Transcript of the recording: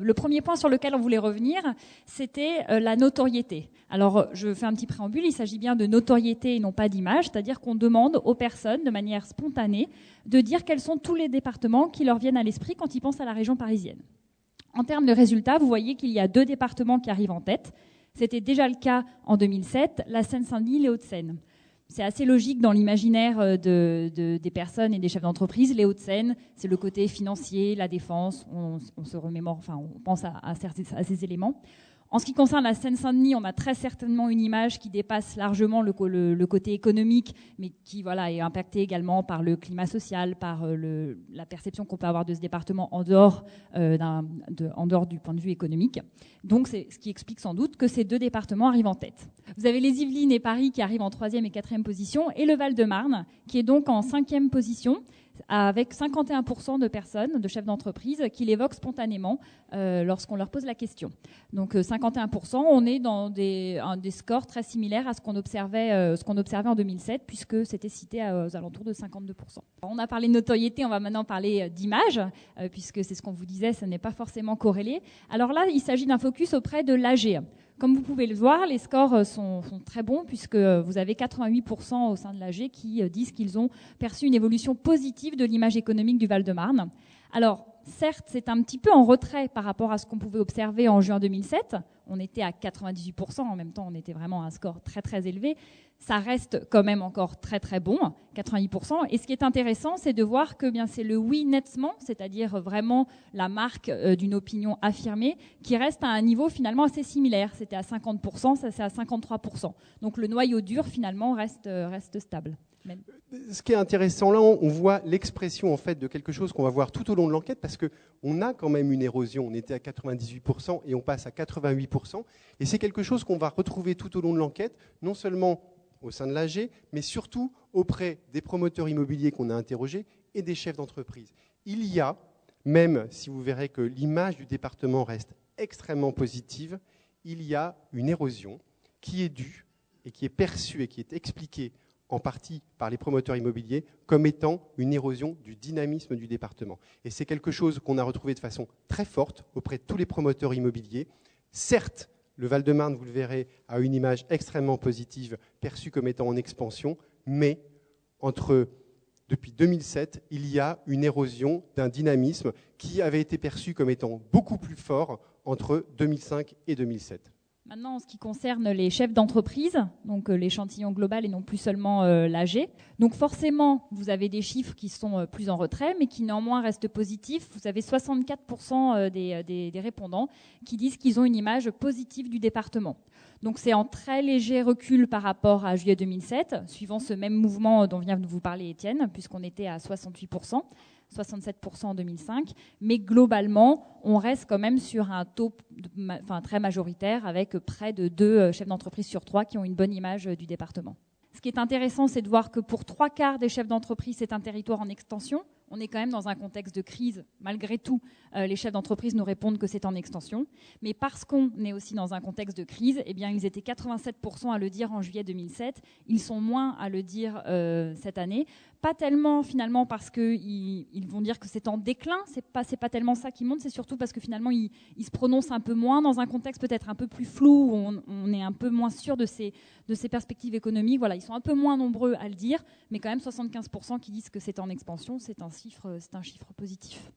Le premier point sur lequel on voulait revenir, c'était la notoriété. Alors, je fais un petit préambule, il s'agit bien de notoriété et non pas d'image, c'est-à-dire qu'on demande aux personnes, de manière spontanée, de dire quels sont tous les départements qui leur viennent à l'esprit quand ils pensent à la région parisienne. En termes de résultats, vous voyez qu'il y a 2 départements qui arrivent en tête. C'était déjà le cas en 2007, la Seine-Saint-Denis, les Hauts-de-Seine. C'est assez logique dans l'imaginaire des personnes et des chefs d'entreprise. Les Hauts-de-Seine, c'est le côté financier, la défense, on se remémore, enfin on pense à ces éléments. En ce qui concerne la Seine-Saint-Denis, on a très certainement une image qui dépasse largement le côté économique, mais qui est impactée également par le climat social, par la perception qu'on peut avoir de ce département en dehors du point de vue économique. Donc c'est ce qui explique sans doute que ces 2 départements arrivent en tête. Vous avez les Yvelines et Paris qui arrivent en 3e et 4e position, et le Val-de-Marne qui est donc en 5e position, avec 51% de personnes, de chefs d'entreprise, qui l'évoquent spontanément lorsqu'on leur pose la question. Donc 51%, on est dans des scores très similaires à ce qu'on observait en 2007, puisque c'était cité aux alentours de 52%. On a parlé de notoriété, on va maintenant parler d'image, puisque c'est ce qu'on vous disait, ça n'est pas forcément corrélé. Alors là, il s'agit d'un focus auprès de l'AG. Comme vous pouvez le voir, les scores sont très bons puisque vous avez 88% au sein de l'AG qui disent qu'ils ont perçu une évolution positive de l'image économique du Val-de-Marne. Alors, certes, c'est un petit peu en retrait par rapport à ce qu'on pouvait observer en juin 2007. On était à 98%, en même temps, on était vraiment à un score très très élevé. Ça reste quand même encore très très bon, 88%. Et ce qui est intéressant, c'est de voir que bien c'est le oui nettement, c'est-à-dire vraiment la marque d'une opinion affirmée, qui reste à un niveau finalement assez similaire. C'était à 50%, ça c'est à 53%. Donc le noyau dur finalement reste stable. Même. Ce qui est intéressant là, on voit l'expression en fait de quelque chose qu'on va voir tout au long de l'enquête, parce qu'on a quand même une érosion. On était à 98% et on passe à 88%. Et c'est quelque chose qu'on va retrouver tout au long de l'enquête, non seulement au sein de l'AG, mais surtout auprès des promoteurs immobiliers qu'on a interrogés et des chefs d'entreprise. Il y a, même si vous verrez que l'image du département reste extrêmement positive, il y a une érosion qui est due et qui est perçue et qui est expliquée en partie par les promoteurs immobiliers comme étant une érosion du dynamisme du département. Et c'est quelque chose qu'on a retrouvé de façon très forte auprès de tous les promoteurs immobiliers. Certes, le Val-de-Marne, vous le verrez, a une image extrêmement positive, perçue comme étant en expansion, mais depuis 2007, il y a une érosion d'un dynamisme qui avait été perçu comme étant beaucoup plus fort entre 2005 et 2007. Maintenant, en ce qui concerne les chefs d'entreprise, donc l'échantillon global et non plus seulement l'AG, donc forcément, vous avez des chiffres qui sont plus en retrait, mais qui néanmoins restent positifs. Vous avez 64% des répondants qui disent qu'ils ont une image positive du département. Donc c'est en très léger recul par rapport à juillet 2007, suivant ce même mouvement dont vient de vous parler Étienne, puisqu'on était à 68%. 67% en 2005, mais globalement, on reste quand même sur un taux très majoritaire avec près de 2 chefs d'entreprise sur 3 qui ont une bonne image du département. Ce qui est intéressant, c'est de voir que pour 3/4 des chefs d'entreprise, c'est un territoire en extension. On est quand même dans un contexte de crise. Malgré tout, les chefs d'entreprise nous répondent que c'est en extension. Mais parce qu'on est aussi dans un contexte de crise, eh bien, ils étaient 87% à le dire en juillet 2007. Ils sont moins à le dire cette année. Pas tellement finalement parce qu'ils vont dire que c'est en déclin. C'est pas tellement ça qui monte. C'est surtout parce que finalement, ils se prononcent un peu moins dans un contexte peut-être un peu plus flou, où on est un peu moins sûr de ces perspectives économiques. Voilà, ils sont un peu moins nombreux à le dire, mais quand même 75% qui disent que c'est en expansion. C'est un chiffre positif.